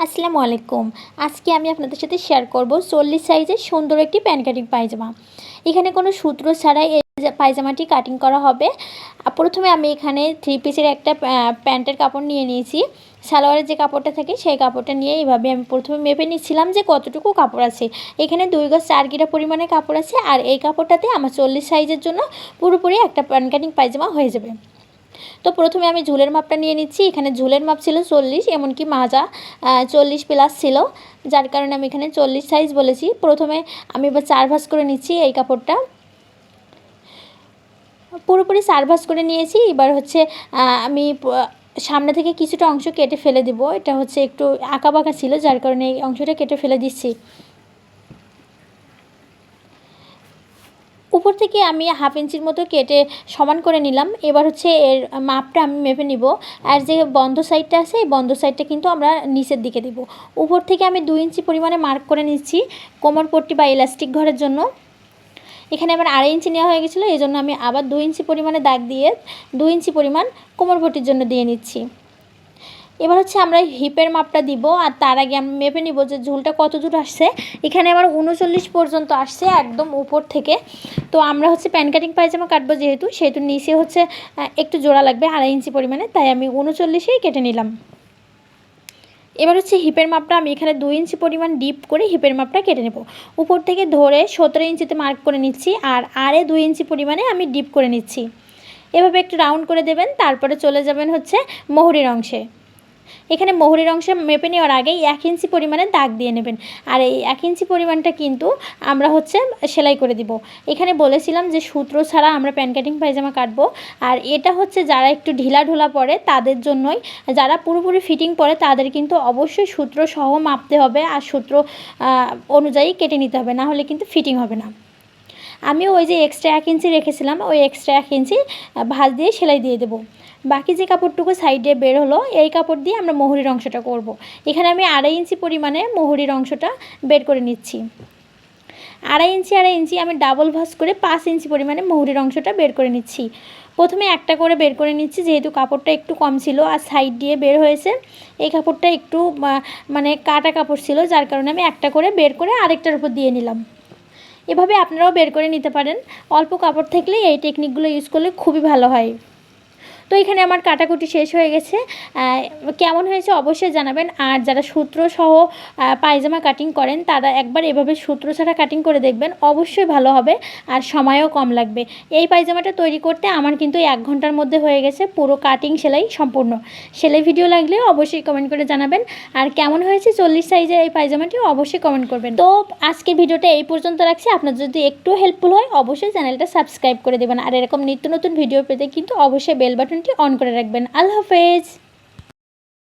আসসালামু আলাইকুম। আজকে আমি আপনাদের সাথে শেয়ার করব 40 সাইজের সুন্দর একটি প্যান্ট কাটিং পায়জামা। এখানে কোনো সূত্র ছাড়াই এই পায়জামাটি কাটিং করা হবে। প্রথমে আমি এখানে 3 পিসের একটা প্যান্টের কাপড় নিয়ে নিয়েছি। সালোয়ারের যে কাপড়টা থাকে সেই কাপড়টা নিয়ে এইভাবে আমি প্রথমে মেপে নিচ্ছিলাম যে কতটুকু কাপড় আছে। এখানে 2 গজ 4 গিরা পরিমাণে কাপড় আছে, আর এই কাপড়টাতে আমার 40 সাইজের জন্য পুরোপুরি একটা প্যান্ট কাটিং পায়জামা হয়ে যাবে। তো প্রথমে আমি ঝুলের মাপটা নিয়ে নিচ্ছি। এখানে ঝুলের মাপ ছিল 40, এমনকি মাজা 40 প্লাস ছিল, যার কারণে আমি এখানে 40 সাইজ বলেছি। প্রথমে আমি এবার 4 ভাঁজ করে নিচ্ছি। এই কাপড়টা পুরোপুরি 4 ভাঁজ করে নিয়েছি। এবার হচ্ছে আমি সামনে থেকে কিছুটা অংশ কেটে ফেলে দেব। এটা হচ্ছে একটু আঁকাবাঁকা ছিল, যার কারণে এই অংশটা কেটে ফেলে দিচ্ছি। উপর থেকে আমি হাফ ইঞ্চির মতো কেটে সমান করে নিলাম। এবার হচ্ছে এর মাপটা আমি মেপে নিব। আর যে বন্ধ সাইডটা আছে এই বন্ধ সাইডটা কিন্তু আমরা নিচের দিকে দেব। উপর থেকে আমি 2 ইঞ্চি পরিমাণে মার্ক করে নিচ্ছি কোমর পট্টি বা ইলাস্টিক ঘরের জন্য। এখানে আমার 2.5 ইঞ্চি নেওয়া হয়ে গেছিলো, এই জন্য আমি আবার 2 ইঞ্চি পরিমাণে দাগ দিয়ে 2 ইঞ্চি পরিমাণ কোমর পট্টির জন্য দিয়ে নিচ্ছি। এবার হচ্ছে আমরা হিপের মাপটা দিব, আর তার আগে আমি মেপে নিব যে ঝুলটা কত দূর আসছে। এখানে আমার 39 পর্যন্ত আসছে একদম উপর থেকে। তো আমরা হচ্ছে প্যান্ট কাটিং পায়জামা কাটবো সেহেতু নিচে হচ্ছে একটু জোড়া লাগবে 2.5 ইঞ্চি পরিমাণে, তাই আমি 39ই কেটে নিলাম। এবার হচ্ছে হিপের মাপটা আমি এখানে 2 ইঞ্চি পরিমাণ ডিপ করে হিপের মাপটা কেটে নেব। উপর থেকে ধরে 17 ইঞ্চিতে মার্ক করে নিচ্ছি, আর 2 ইঞ্চি পরিমাণে আমি ডিপ করে নিচ্ছি। এভাবে একটু রাউন্ড করে দেবেন, তারপরে চলে যাবেন হচ্ছে মোহরির অংশে। এখানে মোহরির অংশে মেপে নেওয়ার আগেই 1 ইঞ্চি পরিমাণে দাগ দিয়ে নেবেন, আর এই 1 ইঞ্চি পরিমাণটা কিন্তু আমরা হচ্ছে সেলাই করে দিব। এখানে বলেছিলাম যে সূত্র ছাড়া আমরা প্যান্ট কাটিং পায়জামা কাটবো, আর এটা হচ্ছে যারা একটু ঢিলা ঢোলা পরে তাদের জন্যই। যারা পুরোপুরি ফিটিং পরে তাদের কিন্তু অবশ্যই সূত্র সহ মাপতে হবে, আর সূত্র অনুযায়ী কেটে নিতে হবে, না হলে কিন্তু ফিটিং হবে না। আমি ওই যে এক্সট্রা 1 ইঞ্চি রেখেছিলাম, ওই এক্সট্রা 1 ইঞ্চি ভাঁজ দিয়ে সেলাই দিয়ে দেবো। বাকি যে কাপড়টুকু সাইডে বের হলো এই কাপড় দিয়ে আমরা মোহরির অংশটা করব। এখানে আমি 2.5 ইঞ্চি পরিমাণে মোহরির অংশটা বের করে নিচ্ছি। 2.5 ইঞ্চি আমি ডাবল ভাঁজ করে 5 ইঞ্চি পরিমাণে মোহরির অংশটা বের করে নিচ্ছি। প্রথমে একটা করে বের করে নিচ্ছি, যেহেতু কাপড়টা একটু কম ছিল আর সাইড দিয়ে বের হয়েছে। এই কাপড়টা একটু মানে কাটা কাপড় ছিল, যার কারণে আমি একটা করে বের করে আরেকটার উপর দিয়ে নিলাম। এভাবে আপনারাও বের করে নিতে পারেন। অল্প কাপড় থাকলে এই টেকনিকগুলো ইউজ করলে খুবই ভালো হয়। তো এখানে আমার কাটাকুটি শেষ হয়ে গেছে। কেমন হয়েছে অবশ্যই জানাবেন। আর যারা সূত্র সহ পায়জামা কাটিং করেন তারা একবার এভাবে সূত্র ছাড়া কাটিং করে দেখবেন, অবশ্যই ভালো হবে আর সময়ও কম লাগবে। এই পায়জামাটা তৈরি করতে আমার কিন্তু 1 ঘন্টার মধ্যে হয়ে গেছে পুরো কাটিং সেলাই সম্পূর্ণ। সেলাই ভিডিও লাগলে অবশ্যই কমেন্ট করে জানাবেন। আর কেমন হয়েছে 40 সাইজের এই পায়জামাটিও অবশ্যই কমেন্ট করবেন। তো আজকের ভিডিওটা এই পর্যন্ত রাখছি। আপনার যদি একটু হেল্পফুল হয় অবশ্যই চ্যানেলটা সাবস্ক্রাইব করে দেবেন, আর এরকম নিত্য নতুন ভিডিও পেতে কিন্তু অবশ্যই বেল বাটনটি অন করে রাখবেন। আল্লাহ হাফেজ।